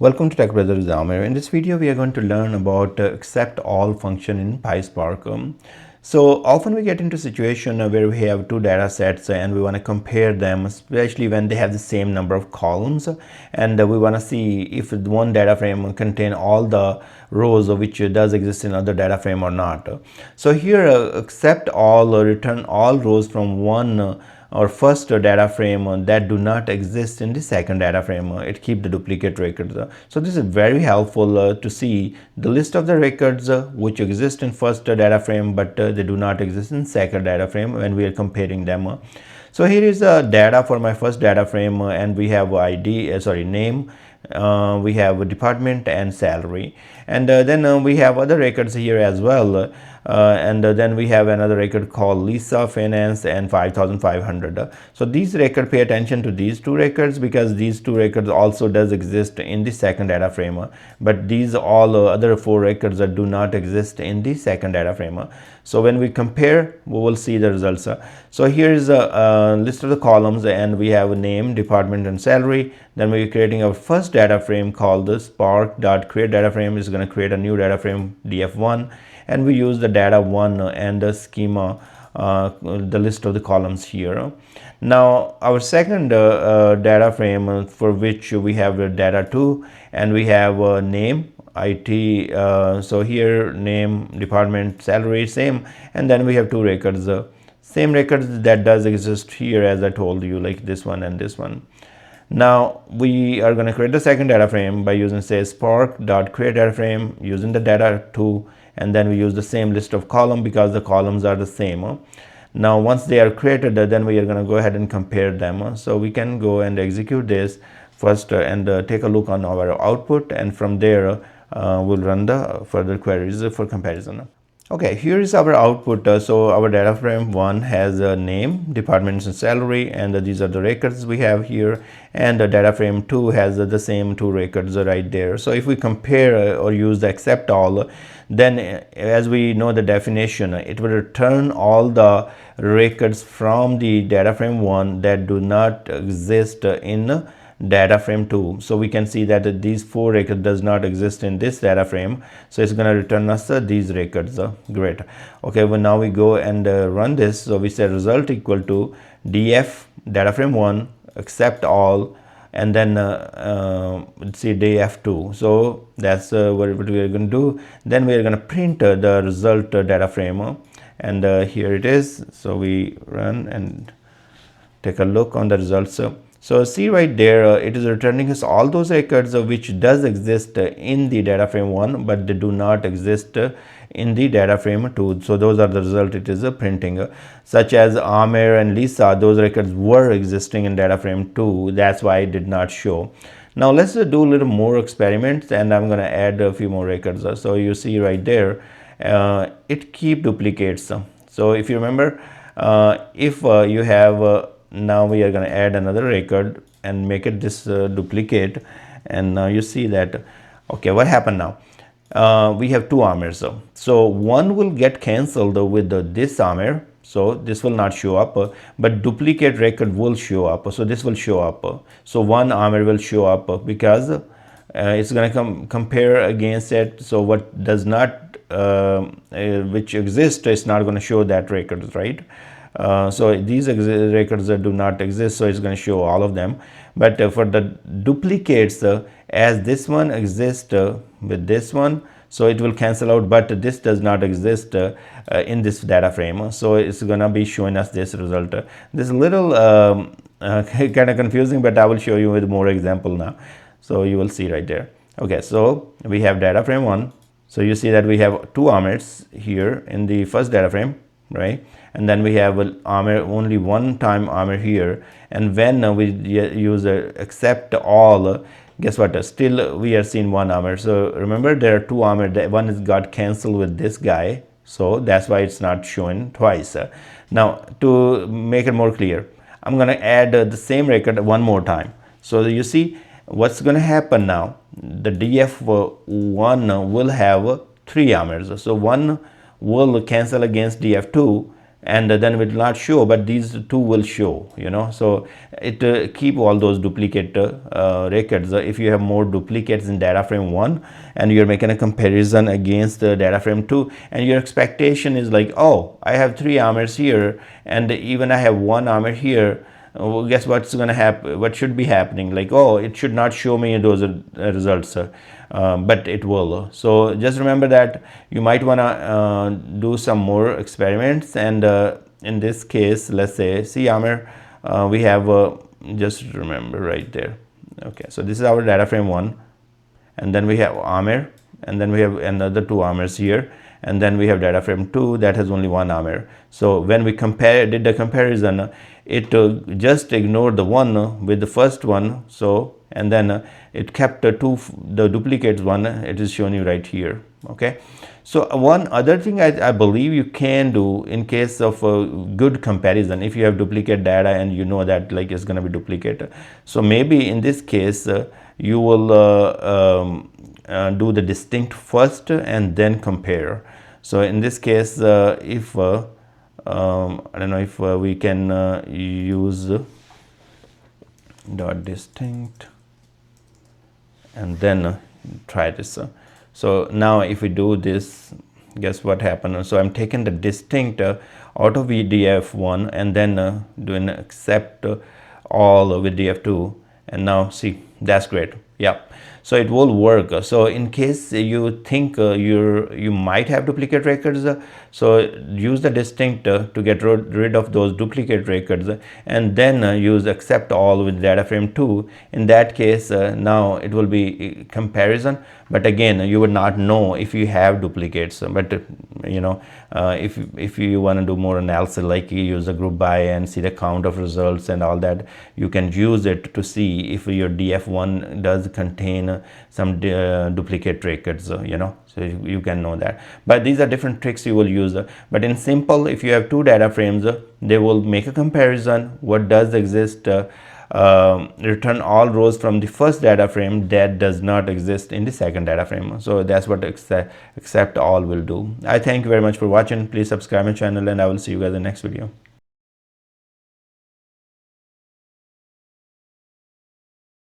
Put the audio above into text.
Welcome to Tech Brothers Amir. In this video, we are going to learn about exceptAll function in PySpark. So often we get into a situation where we have two data sets and we want to compare them, especially when they have the same number of columns, and we want to see if one data frame contain all the rows which does exist in other data frame or not. So here exceptAll return all rows from one or first data frame that do not exist in the second data frame. It keeps the duplicate records. So this is very helpful to see the list of the records which exist in first data frame but they do not exist in second data frame when we are comparing them. So here is data for my first data frame and we have name, we have department and salary, and then we have other records here as well, and then we have another record called Lisa Finance and 5500. So these records, pay attention to these two records because these two records also does exist in the second data frame, but these all other four records do not exist in the second data frame. So when we compare, we will see the results. So here is a list of the columns and we have a name, department and salary. Then we're creating our first data frame called the spark.create data frame. Is going to create a new data frame df1, and we use the data1 and the schema, the list of the columns here. Now our second data frame for which we have data2 and we have name, IT, so here name, department, salary, same, and then we have two records, same records that does exist here as I told you, like this one and this one. Now we are going to create the second data frame by using say spark.create data frame using the data2, and then we use the same list of column because the columns are the same. Now once they are created, then we are going to go ahead and compare them. So we can go and execute this first and take a look on our output, and from there we'll run the further queries for comparison. Okay, here is our output. So our data frame 1 has a name, department and salary, and these are the records we have here, and the data frame 2 has the same two records right there. So if we compare or use the exceptAll, then as we know the definition, it will return all the records from the data frame 1 that do not exist in data frame 2. So we can see that these four records does not exist in this data frame, so it's going to return us these records. Great. Okay, well now we go and run this. So we say result equal to df data frame 1 exceptAll, and then let's see df2. So that's what we are going to do. Then we are going to print the result data frame, and here it is. So we run and take a look on the results. So see right there, it is returning us all those records which does exist in the data frame 1 but they do not exist in the data frame 2. So those are the result it is printing, such as Amir and Lisa. Those records were existing in data frame 2, that's why it did not show. Now let's do a little more experiments, and I'm going to add a few more records. So you see right there, it keep duplicates. So if you remember, if you have now we are going to add another record and make it this duplicate, and now you see that, okay, what happened now? We have two Amirs. So one will get cancelled with this Amir, so this will not show up, but duplicate record will show up, so this will show up. So one Amir will show up because it's going to compare against it. So what does not which exists, it's not going to show that record, right? So these records do not exist, so it's going to show all of them. But for the duplicates, as this one exists with this one, so it will cancel out, but this does not exist in this data frame, so it's going to be showing us this result. This little kind of confusing, but I will show you with more example now, so you will see right there. Okay, so we have data frame 1. So you see that we have two Amirs here in the first data frame, right? And then we have Amir, only one time Amir here, and when we use exceptAll, guess what, still we are seeing one Amir. So remember, there are two Amir, one is got cancelled with this guy, so that's why it's not showing twice. Now to make it more clear, I'm going to add the same record one more time. So you see what's going to happen now. The df1 will have three Amirs, so one will cancel against df2, and then it will not show, but these two will show, you know. So it keep all those duplicate records. If you have more duplicates in DataFrame 1 and you're making a comparison against DataFrame 2, and your expectation is like, oh, I have 3 armors here and even I have 1 armor here, well, guess what's gonna happen? What should be happening? Like, oh, it should not show me those results, but it will. So just remember that you might wanna do some more experiments. And in this case, let's say C armor, we have just remember right there. Okay, so this is our DataFrame 1, and then we have armor, and then we have another 2 armors here, and then we have DataFrame 2 that has only 1 armor. So when we did the comparison, it just ignored the one with the first one. So and then it kept the duplicates one. It is shown you right here. Okay, so one other thing I believe you can do in case of a good comparison, if you have duplicate data and you know that like it's going to be duplicate, so maybe in this case you will do the distinct first and then compare. So in this case, if I don't know if we can use dot distinct and then try this. So now if we do this, guess what happened? So I'm taking the distinct out of df1 and then doing except all with df2, and now see, that's great. Yeah, so it will work. So in case you think you might have duplicate records, so use the distinct to get rid of those duplicate records, and then use except all with DataFrame 2. In that case, now it will be comparison, but again you would not know if you have duplicates. But you know, if you want to do more analysis, like you use a group by and see the count of results and all that, you can use it to see if your df1 does contain some duplicate records, you know. So you can know that. But these are different tricks you will use. But in simple, if you have 2 data frames, they will make a comparison what does exist, return all rows from the first data frame that does not exist in the second data frame. So that's what except all will do. I thank you very much for watching. Please subscribe my channel, and I will see you guys in the next video.